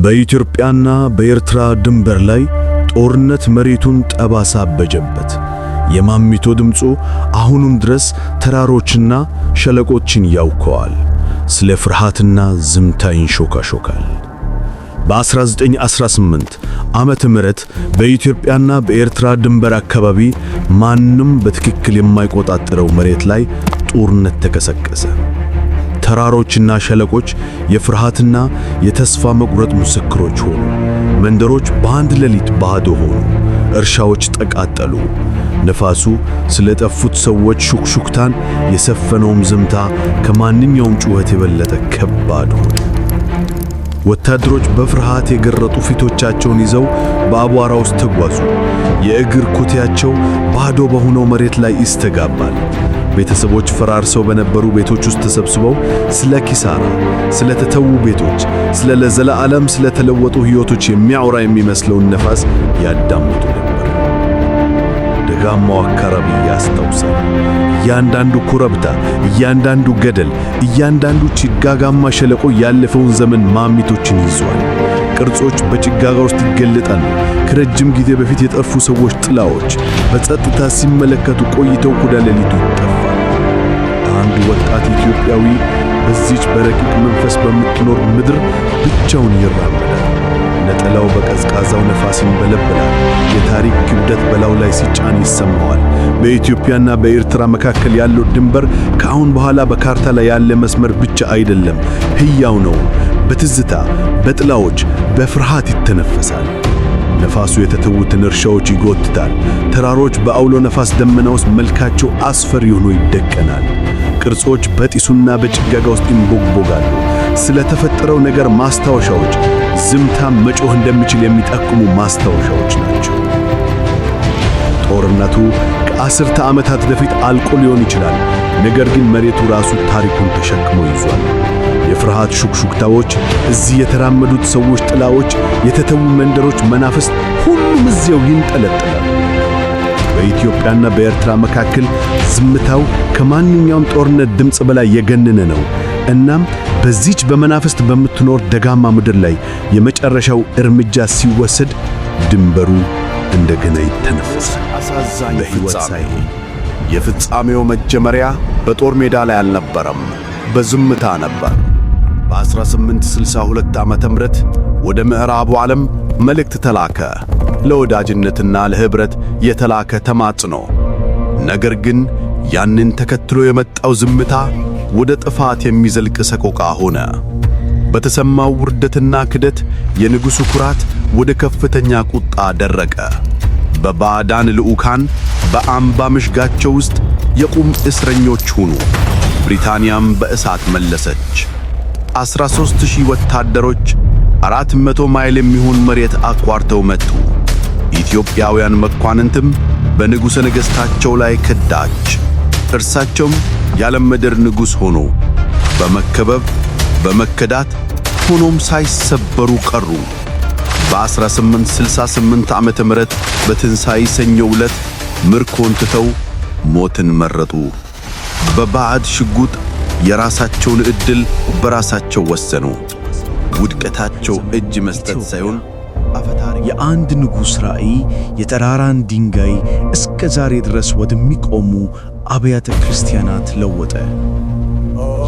በኢትዮጵያና በኤርትራ ድንበር ላይ ጦርነት መሬቱን ጠባሳ አበጀበት። የማሚቶ ድምፁ አሁንም ድረስ ተራሮችና ሸለቆችን ያውከዋል። ስለ ፍርሃትና ዝምታ ይንሾካሾካል። በ1918 ዓመተ ምህረት በኢትዮጵያና በኤርትራ ድንበር አካባቢ ማንም በትክክል የማይቆጣጠረው መሬት ላይ ጦርነት ተቀሰቀሰ። ተራሮችና ሸለቆች የፍርሃትና የተስፋ መቁረጥ ምስክሮች ሆኑ። መንደሮች በአንድ ሌሊት ባዶ ሆኑ። እርሻዎች ተቃጠሉ። ነፋሱ ስለጠፉት ሰዎች ሹክሹክታን፣ የሰፈነውም ዝምታ ከማንኛውም ጩኸት የበለጠ ከባድ ሆነ። ወታደሮች በፍርሃት የገረጡ ፊቶቻቸውን ይዘው በአቧራ ውስጥ ተጓዙ። የእግር ኮቴያቸው ባዶ በሆነው መሬት ላይ ይስተጋባል። ቤተሰቦች ፈራርሰው በነበሩ ቤቶች ውስጥ ተሰብስበው ስለ ኪሳራ፣ ስለ ተተዉ ቤቶች፣ ስለ ለዘላለም ስለ ተለወጡ ሕይወቶች የሚያወራ የሚመስለውን ነፋስ ያዳምጡ ነበር። ደጋማው አካባቢ ያስታውሳል። እያንዳንዱ ኮረብታ፣ እያንዳንዱ ገደል፣ እያንዳንዱ ጭጋጋማ ሸለቆ ያለፈውን ዘመን ማሚቶችን ይዟል። ቅርጾች በጭጋጋ ውስጥ ይገለጣሉ። ከረጅም ጊዜ በፊት የጠፉ ሰዎች ጥላዎች በጸጥታ ሲመለከቱ ቆይተው ወደ ሌሊቱ ይጠፋል። አንድ ወጣት ኢትዮጵያዊ በዚች በረቂቅ መንፈስ በምትኖር ምድር ብቻውን ይራመዳል። ነጠላው በቀዝቃዛው ነፋስ ይንበለበላል። የታሪክ ክብደት በላዩ ላይ ሲጫን ይሰማዋል። በኢትዮጵያና በኤርትራ መካከል ያለው ድንበር ከአሁን በኋላ በካርታ ላይ ያለ መስመር ብቻ አይደለም፣ ሕያው ነው። በትዝታ፣ በጥላዎች፣ በፍርሃት ይተነፈሳል። ነፋሱ የተተዉትን እርሻዎች ይጎትታል። ተራሮች በአውሎ ነፋስ ደመና ውስጥ መልካቸው አስፈሪ ሆኖ ይደቀናል። ቅርጾች በጢሱና በጭጋጋ ውስጥ ይንቦግቦጋሉ። ስለተፈጠረው ነገር ማስታወሻዎች፣ ዝምታ መጮህ እንደሚችል የሚጠቁሙ ማስታወሻዎች ናቸው። ጦርነቱ ከአስርተ ዓመታት በፊት አልቆ ሊሆን ይችላል፣ ነገር ግን መሬቱ ራሱ ታሪኩን ተሸክሞ ይዟል። የፍርሃት ሹክሹክታዎች፣ እዚህ የተራመዱት ሰዎች ጥላዎች፣ የተተዉ መንደሮች መናፍስት፣ ሁሉም እዚያው ይንጠለጠላሉ። በኢትዮጵያና በኤርትራ መካከል ዝምታው ከማንኛውም ጦርነት ድምፅ በላይ የገነነ ነው። እናም በዚች በመናፍስት በምትኖር ደጋማ ምድር ላይ የመጨረሻው እርምጃ ሲወሰድ ድንበሩ እንደገና ይተነፈሳል። አሳዛኝ ፍጻሜ። የፍጻሜው መጀመሪያ በጦር ሜዳ ላይ አልነበረም፣ በዝምታ ነበር። በ1862 ዓመተ ምህረት ወደ ምዕራቡ ዓለም መልእክት ተላከ፣ ለወዳጅነትና ለኅብረት የተላከ ተማጽኖ። ነገር ግን ያንን ተከትሎ የመጣው ዝምታ ወደ ጥፋት የሚዘልቅ ሰቆቃ ሆነ። በተሰማው ውርደትና ክደት የንጉሡ ኩራት ወደ ከፍተኛ ቁጣ ደረቀ። በባዕዳን ልዑካን በአምባ ምሽጋቸው ውስጥ የቁም እስረኞች ሆኑ። ብሪታንያም በእሳት መለሰች። 13,000 ወታደሮች 400 ማይል የሚሆን መሬት አቋርተው መጡ። ኢትዮጵያውያን መኳንንትም በንጉሠ ነገሥታቸው ላይ ከዳች። እርሳቸውም የዓለም ምድር ንጉሥ ሆኑ። በመከበብ በመከዳት ሆኖም ሳይሰበሩ ቀሩ። በ1868 ዓመተ ምህረት በትንሣኤ ሰኞ ዕለት ምርኮን ትተው ሞትን መረጡ። በባዕድ ሽጉጥ የራሳቸውን ዕድል በራሳቸው ወሰኑ። ውድቀታቸው እጅ መስጠት ሳይሆን የአንድ ንጉሥ ራእይ የጠራራን ድንጋይ እስከ ዛሬ ድረስ ወደሚቆሙ አብያተ ክርስቲያናት ለወጠ።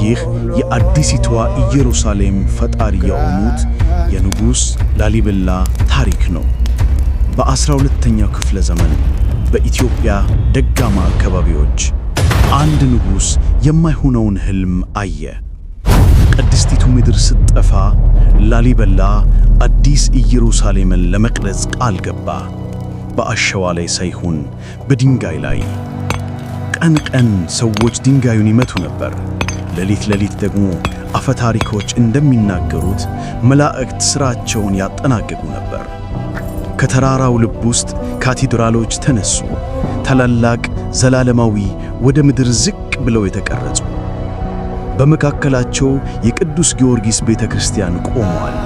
ይህ የአዲሲቷ ኢየሩሳሌም ፈጣሪ የሆኑት የንጉሥ ላሊበላ ታሪክ ነው። በ12ኛው ክፍለ ዘመን በኢትዮጵያ ደጋማ አካባቢዎች አንድ ንጉሥ የማይሆነውን ሕልም አየ። ቅድስቲቱ ምድር ስትጠፋ ላሊበላ አዲስ ኢየሩሳሌምን ለመቅረጽ ቃል ገባ። በአሸዋ ላይ ሳይሆን በድንጋይ ላይ። ቀን ቀን ሰዎች ድንጋዩን ይመቱ ነበር። ሌሊት ሌሊት ደግሞ አፈታሪኮች እንደሚናገሩት መላእክት ሥራቸውን ያጠናቅቁ ነበር። ከተራራው ልብ ውስጥ ካቴድራሎች ተነሱ፣ ታላላቅ ዘላለማዊ ወደ ምድር ዝቅ ብለው የተቀረጹ። በመካከላቸው የቅዱስ ጊዮርጊስ ቤተ ክርስቲያን ቆሟል።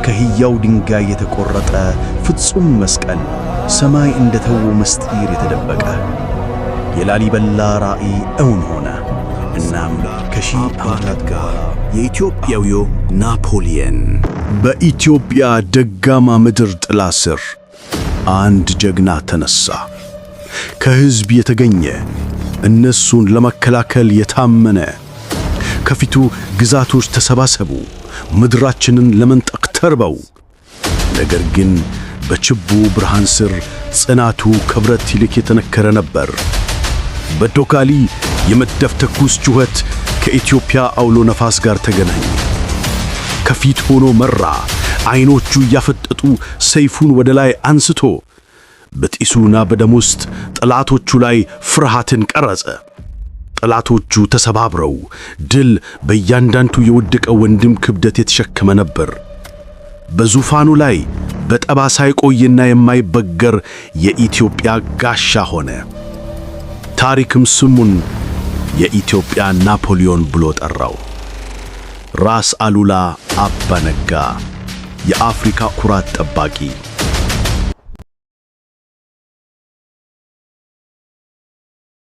ከሕያው ድንጋይ የተቆረጠ ፍጹም መስቀል፣ ሰማይ እንደተወው ምስጢር የተደበቀ። የላሊበላ ራእይ እውን ሆነ። እናም ከሺህ ዓመታት ጋር የኢትዮጵያዊው ናፖሊየን በኢትዮጵያ ደጋማ ምድር ጥላ ስር አንድ ጀግና ተነሳ። ከሕዝብ የተገኘ እነሱን ለመከላከል የታመነ። ከፊቱ ግዛቶች ተሰባሰቡ፣ ምድራችንን ለመንጠቅ ተርበው። ነገር ግን በችቦ ብርሃን ስር ጽናቱ ከብረት ይልቅ የተነከረ ነበር። በዶጋሊ የመድፍ ተኩስ ጩኸት ከኢትዮጵያ አውሎ ነፋስ ጋር ተገናኘ። ከፊት ሆኖ መራ፣ ዓይኖቹ እያፈጠጡ ሰይፉን ወደ ላይ አንስቶ በጢሱና በደም ውስጥ ጠላቶቹ ላይ ፍርሃትን ቀረጸ። ጠላቶቹ ተሰባብረው ድል በእያንዳንዱ የወደቀ ወንድም ክብደት የተሸከመ ነበር። በዙፋኑ ላይ በጠባሳ የቆየና የማይበገር የኢትዮጵያ ጋሻ ሆነ። ታሪክም ስሙን የኢትዮጵያ ናፖሊዮን ብሎ ጠራው። ራስ አሉላ አባ ነጋ፣ የአፍሪካ ኩራት ጠባቂ።